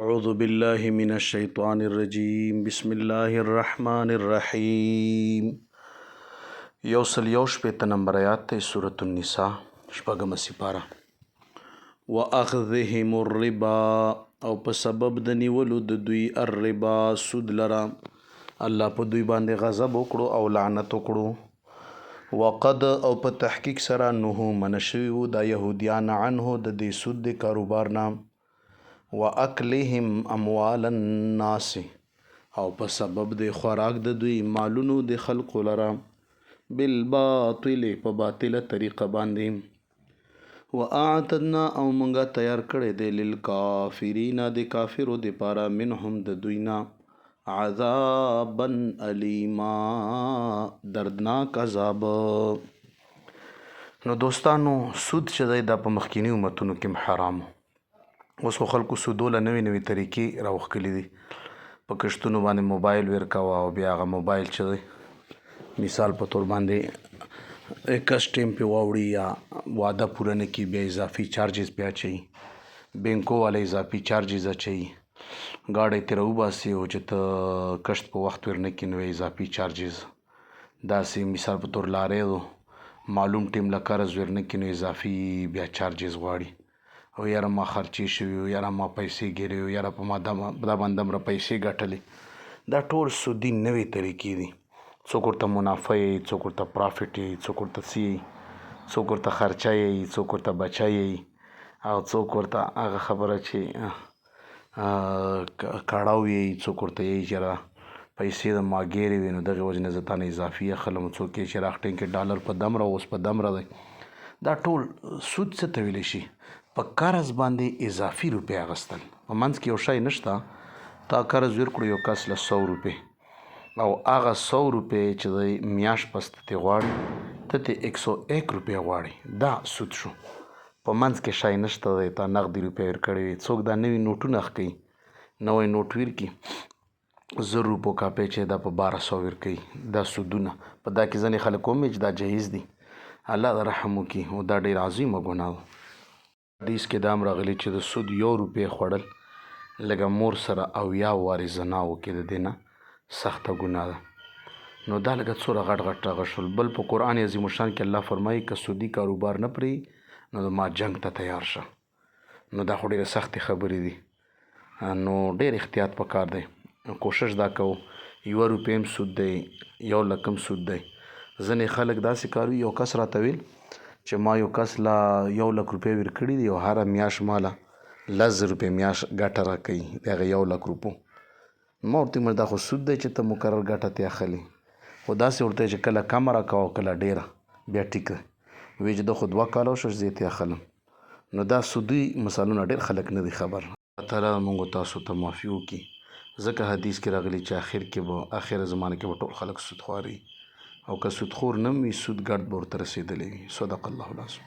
أعوذ بالله من الشيطان الرجيم بسم الله الرحمن الرحيم یوسل یوش په نمبر آیات ته سورة النساء شپږم سپاره واخذهم الربا او په سبب د نیولو د دوی الربا سود لرا الله په دوی باندې غضب وکړو او لعنت وکړو وقد او په تحقیق سره نهو منشوي دا يهوديان عنه د دې سود د کاروبار نام واکلهم اموال الناس او په سبب د خوراک د دوی مالونو د خلقو لرا بالباطل په باطله طریقه باندې واعتدنا او مونږه تیار کړی دی للکافرین د کافرو د پاره منهم د دوینا عذابا الیما دردناک عذاب. نو دوستانو سود چې دی دا په مخکینی امتونو کې حرام اوس خو خلکو سودوله نوې طریقې راوښکلي دي په کشتونو باندې موبایل ورکوه او بیا هغه موبایل چې دی مثال په طور باندې کس ټیم پې واوړي یا واده پوره نه کړي بیا اضافي چارجز پې اچوي بینکو والا اضافي چارجز اچوي ګاډی ترې راوباسي او چې ته کشت په وخت ور نه کړي نو اضافي چارجز داسې مثال په طور لارې معلوم ټیم له قرض ور نه کړي نو اضافي بیا چارجز غواړي او یاره ما خرچې شوي یاره ما پیسې ګیرې یاره په ما دا باندې دومره پیسې ګټلې دا ټول سودي نوې طریقې دي څوک ورته منافع یي څوک ورته پرافټ یي څوک ورته څه یي څوک ورته خرچه یي څوک ورته بچه یي او څوک ورته هغه خبره چې کاړاو یي څوک ورته یي چې را پیسې د ما ګیرې وي نو دغې وجې نه زه تا نه اضافي اخلم څوک یې چې راخټین کې ډالر په دمره اوس په دمره دی دا ټول سود څه ته ویلی شي په قرض باندې اضافي روپۍ اخیستل په منځ کې یو شی نشته تا قرض ورکړو یو کس له 100 روپۍ او هغه 100 روپۍ چې دی میاشت پس ته غواړي ته ترې 101 روپۍ غواړي دا سود شو په منځ کې شی نشته دی تا نغدي روپۍ ورکړې وي څوک دا نوي نوټونه اخلي نوی نوټ ورکړي 100 روپو کاپۍ چې دا په 1200 ورکوي دا سودونه په دا کې ځینې خلک هم چې دا جهیز دي الله د رحم وکړي او دا ډېر عظیمه ګناه ده حدیث کې دا هم راغلی چې د سود 1 روپۍ خوړل لکه مور سره 80 وارې زنا وکړي د دې نه سخته ګناه ده نو دا لکه څومره غټ هغه شول بل په قرآن عظیم الشان کې الله فرمایي که سودي کاروبار نه پرېږدي نو د ما جنګ ته تیار شه نو دا خو ډېرې سختې خبرې دي نو ډېر احتیاط پکار دی کوشش دا کوو 1 روپۍ هم سود دی 1 لک هم سود دی ځینې خلک داسې کار وي یو کس راته ویل چې ما یو کس لا 1 لک روپۍ ورکړي دي او هره میاشت ماله 10,000 روپۍ میاشت ګټه راکوي د هغې 1 لک روپو ما ورته ویل دا خو سود دی چې ته مقرر ګټه ترې اخلي خو داسې ورته چې کله کمه راکوه او کله ډېره بیا ټیک دی وایي چې دا خو 2 کاله وشو چې زه یې ترې اخلم نو دا سودي مثالونه ډېر خلک نه دي خبر الله تعالی موږ تاسو ته معافي وکړي ځکه حدیث کې راغلي چې اخر کې به اخر زمانه کې به ټول خلک سود خوار وي او که سودخور نه وي سود ګډ به ورته رسېدلی وي صدق الله العظیم.